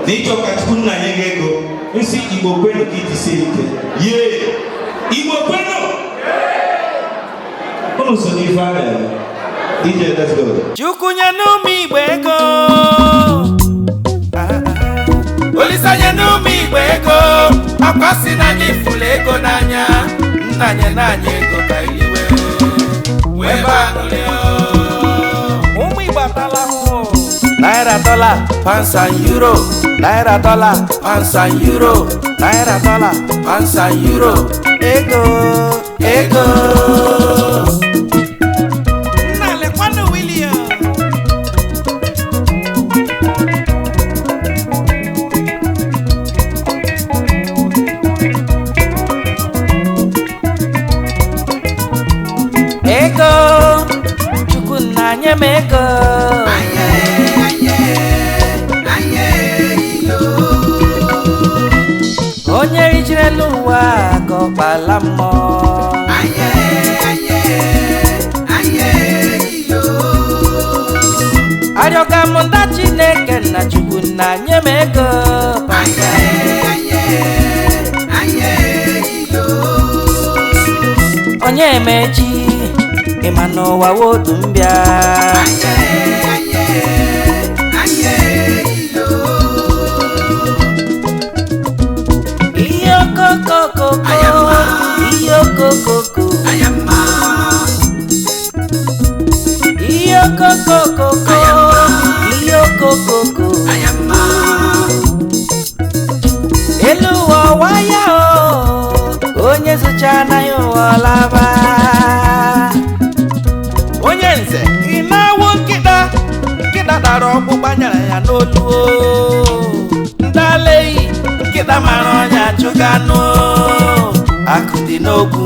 n'ịchọ ka Chukwu nna nye gị ego nsị Igbo kwenu ka iji sie ike yee Igbo kwenu unu so n'ife a na-eme DJ let's go Chukwu nye n'ụmụ Igbo ego Olisa nye n'ụmụ Igbo ego akwasị na anyị fụlụ ego n'anya nna nye n'anya ego ka iliwe wee banụrị ụmụ Igbo atala ahụhụ Naira dollar pounds and euro Naira dollar pounds and euro Naira dollar pounds and euro ego ego nna lekwanụ William ego Chukwu nna nye m ego onye rijere n'ụwa ka ọ kpala mmụọ arịọga m nda Chineke nna Chukwu nna nye m ego onye emechi ịma n'ụwa wodu mbịa ihe okokoko ihe okokoko ihe okokoko ihe okokoko elu ụwa waya onye zụcha anaghị ụwa laba onye nze ị na-awụ nkịta dara ọkpụkpa nyere ya n'olu ndaleyi nkịta mara ọnya achụga anụ akụ dị n'ogwu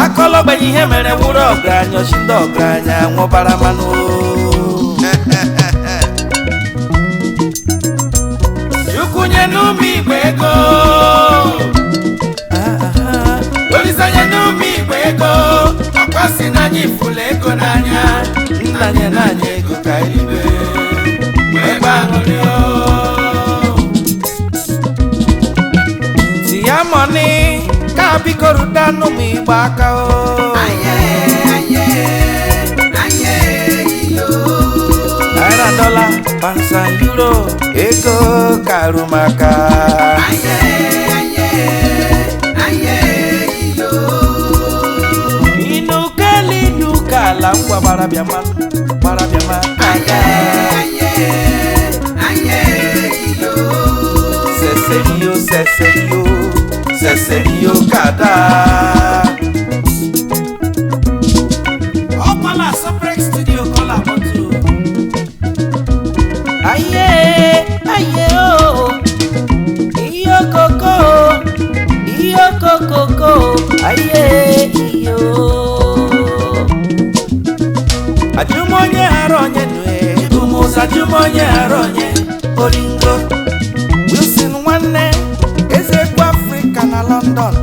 akọlọgbenye ihe mere wụrụ ọgaranya ochi ndị ọgaranya nwụbara mmanụ Chukwu nye n'ụmụ Igbo ego Olisa nye n'ụmụ Igbo ego akwasị na anyị fụlụ ego n'anya nna nye n'anya ego ka ilibe wee banụrị ya money ka biko ruta n'ụmụ Igbo aka Naira dollar pounds and euro ego karumaka inukeli nukala ngwa barabiama seserio kada Opala Suprex Studio call about you aye oh iyo koko aye iyo ajumonye haronye nwe dumuza ajumonye haronye oringo Wilson nwanne ezekwu Africa na London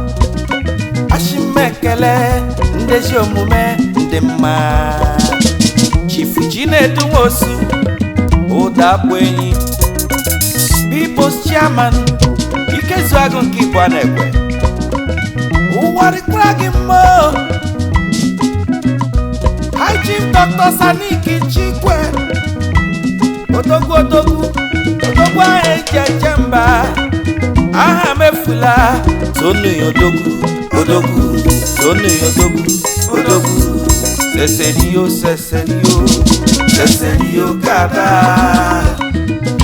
ashimekele ndezi omume ndị mma Chief Chinedu Nwosu Ụdakpu enyi People's Chairman Ikezu Agụ nke Igbo Anekwe ụwarịkwara gị mma High Chief Dr. Saniki Chikwe odogwu ahụ eji eje mba aha mefula tonu ya odogwu seserio kada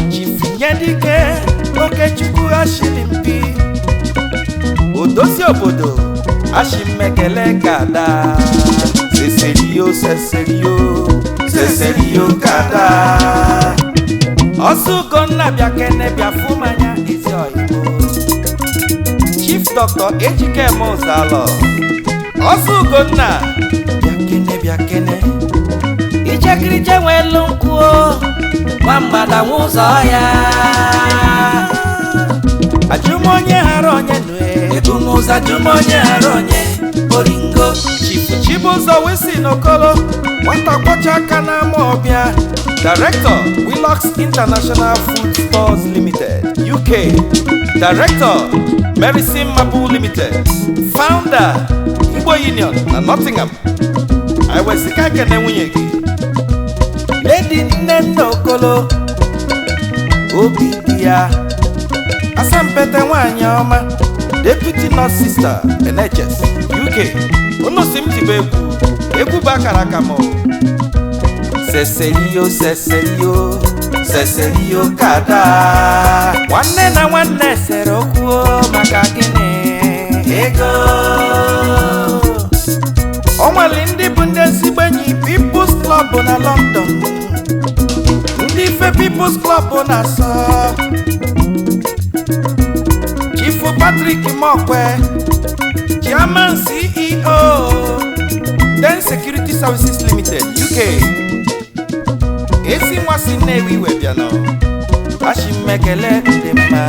chifinye dike Okechukwu ashilimpi odosi obodo ashimekele kada seserio kada Osugonna biakene biafumanya ezi oyibo Chief Dr. Ejike Mozalo Osugonna biakene ichekirije nwelu nkwuo nwambada nwụzọ ya ajumonye hara onye nwe ebumuza ajumonye hara onye oringo Chief Chibuzo Wilson Okolo, nwata kwọcha aka n'ama ọbịa. Director, Willox International Food Stores Limited, UK. Director, Mercy Mabu Limited. Founder, Igbo Union na Nottingham. Iwesika kene nwunye gị. Lady Nnenna Okolo, obi dị ya. Asampete nwanyị ọma, Deputy Nurse Sister, NHS, UK. Unu si m tibe egwu bakara aka m. Seselio, seselio, seselio kada. Nwanne na nwanne sere okwu maka gịnị ego. O nwere ndị bụ ndị ezigbo enyi People's Club na London, ndị ife People's Club na Asọ. Chief Patrick Mokwe, Chairman CEO, Den Security Services Limited, UK. Esi nwasi Nnewi we bịa nọ, ashimekele dị mma.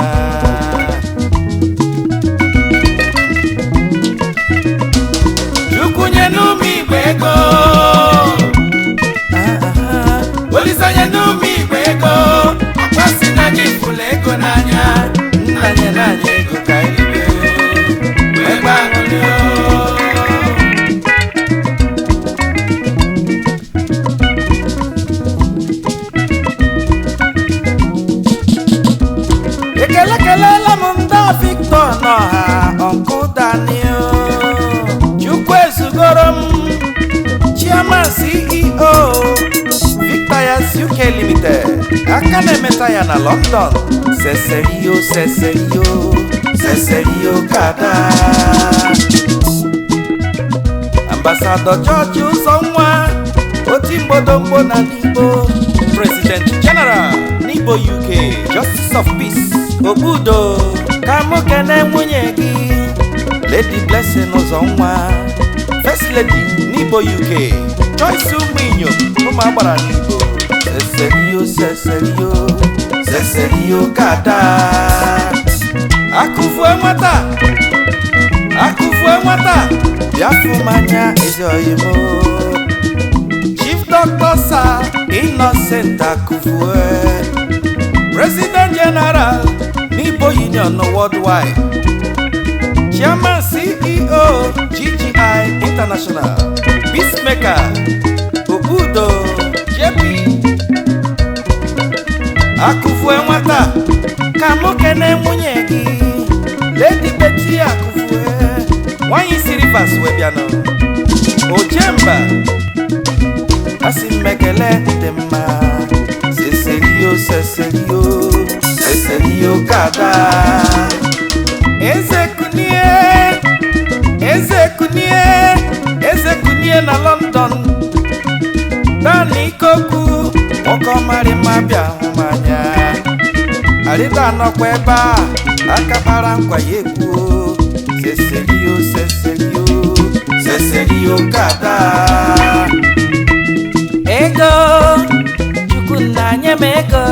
Chukwu nyenu m igwe ego, Olisa nyenu m igwe ego, ọkwasị na gị fụlụ ego n'anya, nna nye n'anya ego ka iribe, wee gbanwere o. Ekelekelela m nda Victor n'ọha, Uncle Daniel. Chukwu ezugoro m, Chairman CEO, Victoria's UK Limited. Aka na-emeta ya na London. Seselio, seselio, seselio kada. Ambassador George Uzonwa, Oti Mbodombo na Nibo. President General, Nibo UK. Justice of Peace, Obudo. Kamu kene nwunye gị, Lady Blessing Uzonwa. First Lady, Nibo UK. Joyce Uminyo, Numa Agbara Nibo. Seselio, seselio, seselio kada. Akufue nwata, biafu manya ezi oyimo. Chief Doctor Sir Innocent Akufue, President General, Nibo Union Worldwide. Chairman CEO, GGI International. Peacemaker, Obudo, JP. Akufue nwata, kamu kene nwunye gị, Lady Betty Akufue. Nwanyị si Rivers we bịa nọ, Ojemba, asimekele dị mma. Seselio, seselio, seselio kada. Eze kunie na London. Dani Koku, Okomari mabia humanya. Alita nọkwa ebe a, akabara nkwa ya ekwu. Seselio, seselio, seselio kada. Ego, Chukwu nna nye m ego.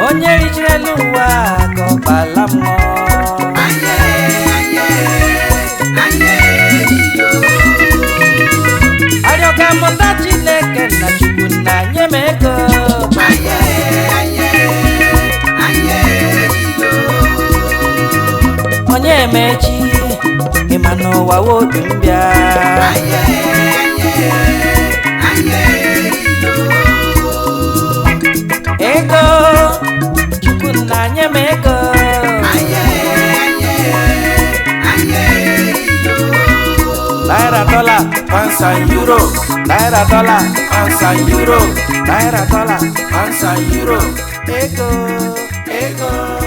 Onye rijere n'ụwa ka ọ kpala mmụọ. Arịọka mụta Chineke na Chukwu nna nye m ego. Onye emechi ịma n'ụwa wodu mbịa. Ego, Chukwu nna nye m ego. Naira, dollar, pounds and euro. Naira, dollar, pounds and euro. Naira, dollar, pounds and euro. Ego, ego.